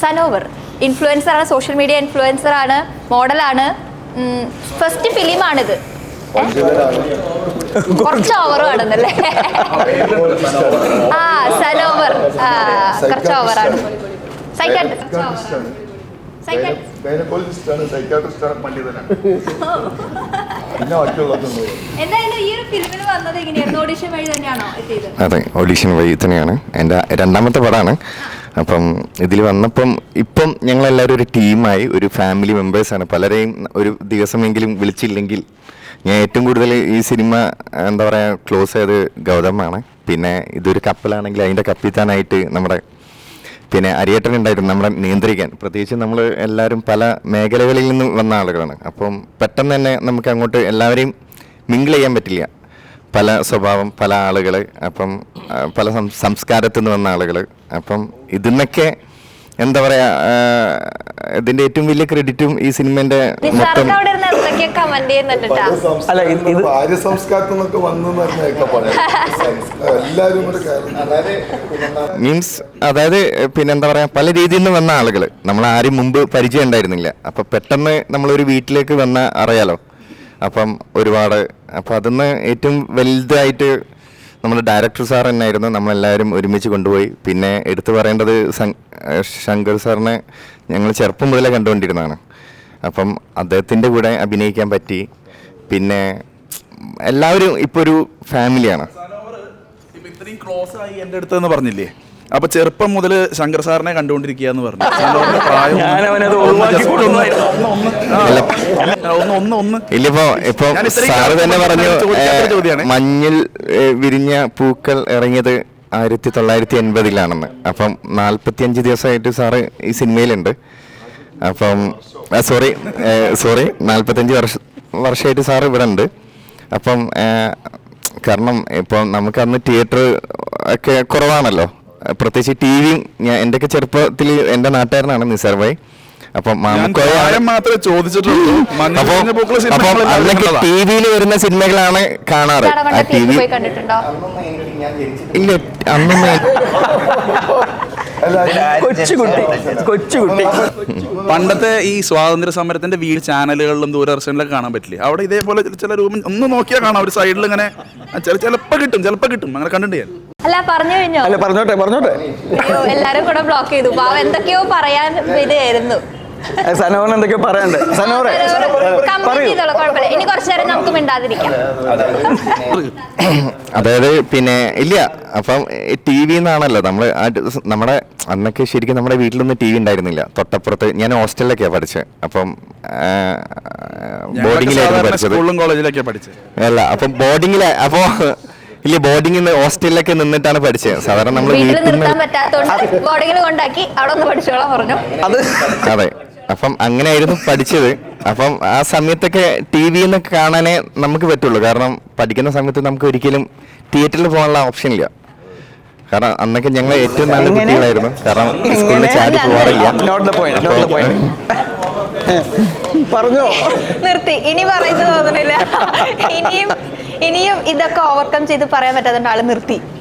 Sanovar ഇൻഫ്ലുവൻസറാണ്, social media ഇൻഫ്ലുവൻസറാണ്, മോഡലാണ്. First ഫിലിമാണിത്. കുറച്ച് ഓവറും ആണെന്നല്ലേ? ആ സനോവർ കുറച്ച് ഓവറാണ്. അതെ, ഓഡീഷൻ വഴി തന്നെയാണ്. എൻ്റെ രണ്ടാമത്തെ പടമാണ്. അപ്പം ഇതിൽ വന്നപ്പം ഇപ്പം ഞങ്ങളെല്ലാവരും ഒരു ടീമായി, ഒരു ഫാമിലി മെമ്പേഴ്സാണ്. പലരെയും ഒരു ദിവസമെങ്കിലും വിളിച്ചില്ലെങ്കിൽ ഞാൻ ഏറ്റവും കൂടുതൽ ഈ സിനിമ എന്താ പറയുക ക്ലോസ് ചെയ്ത് ഗൗതമാണ്. പിന്നെ ഇതൊരു കപ്പലാണെങ്കിൽ അതിൻ്റെ കപ്പിത്താനായിട്ട് നമ്മുടെ പിന്നെ അരിയേട്ടൻ ഉണ്ടായിരുന്നു നമ്മളെ നിയന്ത്രിക്കാൻ. പ്രത്യേകിച്ച് നമ്മൾ എല്ലാവരും പല മേഖലകളിൽ നിന്ന് വന്ന ആളുകളാണ്. അപ്പം പെട്ടെന്ന് തന്നെ നമുക്ക് അങ്ങോട്ട് എല്ലാവരെയും മിങ്കിൾ ചെയ്യാൻ പറ്റില്ല. പല സ്വഭാവം, പല ആളുകൾ, അപ്പം പല സംസ്കാരത്തിൽ നിന്ന് വന്ന ആളുകൾ. അപ്പം ഇതിന്നൊക്കെ എന്താ പറയുക, ഇതിൻ്റെ ഏറ്റവും വലിയ ക്രെഡിറ്റും ഈ സിനിമേൻ്റെ മൊത്തം മീൻസ് അതായത് പിന്നെ എന്താ പറയുക പല രീതിയിൽ നിന്ന് വന്ന ആളുകൾ, നമ്മൾ ആരും മുമ്പ് പരിചയം ഉണ്ടായിരുന്നില്ല. അപ്പം പെട്ടെന്ന് നമ്മളൊരു വീട്ടിലേക്ക് വന്ന അറിയാലോ. അപ്പം ഒരുപാട് അപ്പം അതിന്ന് ഏറ്റവും വലുതായിട്ട് നമ്മുടെ ഡയറക്ടർ സാർ തന്നെയായിരുന്നു. നമ്മളെല്ലാവരും ഒരുമിച്ച് കൊണ്ടുപോയി. പിന്നെ എടുത്തു പറയേണ്ടത് ശങ്കർ സാറിനെ ഞങ്ങൾ ചെറുപ്പം മുതലേ കണ്ടുകൊണ്ടിരുന്നതാണ്. അപ്പം അദ്ദേഹത്തിൻ്റെ കൂടെ അഭിനയിക്കാൻ പറ്റി. പിന്നെ എല്ലാവരും ഇപ്പോൾ ഒരു ഫാമിലിയാണ്. ഇത്രയും ക്ലോസ് ആയി എൻ്റെ അടുത്തെന്ന് പറഞ്ഞില്ലേ, അപ്പൊ ചെറുപ്പം മുതൽ ശങ്കർ സാറിനെ കണ്ടുകൊണ്ടിരിക്കുക എന്ന് പറഞ്ഞു. ഇപ്പൊ സാറ് തന്നെ പറഞ്ഞു, മഞ്ഞിൽ വിരിഞ്ഞ പൂക്കൾ ഇറങ്ങിയത് 1980-ലാണെന്ന്. അപ്പം 45 ദിവസമായിട്ട് സാറ് ഈ സിനിമയിലുണ്ട്. അപ്പം സോറി 45 വർഷമായിട്ട് സാറ് ഇവിടെ ഉണ്ട്. അപ്പം കാരണം ഇപ്പോൾ നമുക്ക് അന്ന് തിയേറ്റർ ഒക്കെ കുറവാണല്ലോ. പ്രത്യേകിച്ച് ടി വിയും. എൻ്റെയൊക്കെ ചെറുപ്പത്തിൽ എൻ്റെ നാട്ടുകാരനാണ് നിസാർ ഭായ്. അപ്പം മാത്രമേ ചോദിച്ചിട്ടുള്ളൂ. ടി വിയിൽ വരുന്ന സിനിമകളാണ് കാണാറ്. ഇല്ല, അന്നൊന്നും കൊച്ചുകുട്ടി പണ്ടത്തെ ഈ സ്വാതന്ത്ര്യ സമരത്തിന്റെ വീട് ചാനലുകളിലും ദൂരദർശനിലൊക്കെ കാണാൻ പറ്റില്ലേ? അവിടെ ഇതേപോലെ ചില രൂപം ഒന്ന് നോക്കിയാൽ കാണാം. ഒരു സൈഡിൽ ഇങ്ങനെ ചിലപ്പോ കിട്ടും. അങ്ങനെ കണ്ടിട്ട് ഞാൻ പറഞ്ഞോട്ടെ എല്ലാരും കൂടെ ബ്ലോക്ക് ചെയ്തു. എന്തൊക്കെയോ പറയാൻ ഇതായിരുന്നു. സനോറിന് എന്തൊക്കെയോ പറയാനുണ്ട്. ഇനി കുറച്ചു നേരം നമുക്ക് മിണ്ടാതിരിക്കാം. അതായത് പിന്നെ ഇല്ല, അപ്പം ടി വി എന്നാണല്ലോ നമ്മുടെ അന്നൊക്കെ ശരിക്കും നമ്മുടെ വീട്ടിലൊന്നും ടി വി ഉണ്ടായിരുന്നില്ല. തൊട്ടപ്പുറത്ത് ഞാൻ ഹോസ്റ്റലിലൊക്കെയാണ് പഠിച്ചത്. അപ്പം ബോർഡിങ്ങിലായിരുന്നു പഠിച്ചത്. അല്ല, അപ്പം ബോർഡിങ്ങിലെ അപ്പോൾ ഇല്ല, ബോർഡിങ്ങിൽ നിന്ന് ഹോസ്റ്റലിലൊക്കെ നിന്നിട്ടാണ് പഠിച്ചത്. സാധാരണ നമ്മൾ അതെ, അപ്പം അങ്ങനെയായിരുന്നു പഠിച്ചത്. അപ്പം ആ സമയത്തൊക്കെ ടി വിന്ന് കാണാനേ നമുക്ക് പറ്റുള്ളൂ. കാരണം പഠിക്കുന്ന സമയത്ത് നമുക്ക് ഒരിക്കലും തിയേറ്ററിൽ പോകാനുള്ള ഓപ്ഷൻ ഇല്ല. കാരണം അന്നൊക്കെ ഞങ്ങൾ ഏറ്റവും നല്ല കുട്ടികളായിരുന്നു. കാരണം സ്കൂളിൽ ചാടി പോകാറില്ല. പറഞ്ഞോ, നിർത്തി. ഇനി പറയുന്നത് തോന്നുന്നില്ല. ഇനിയും ഇതൊക്കെ ഓവർകം ചെയ്ത് പറയാൻ പറ്റാത്തതുകൊണ്ട് ആള് നിർത്തി.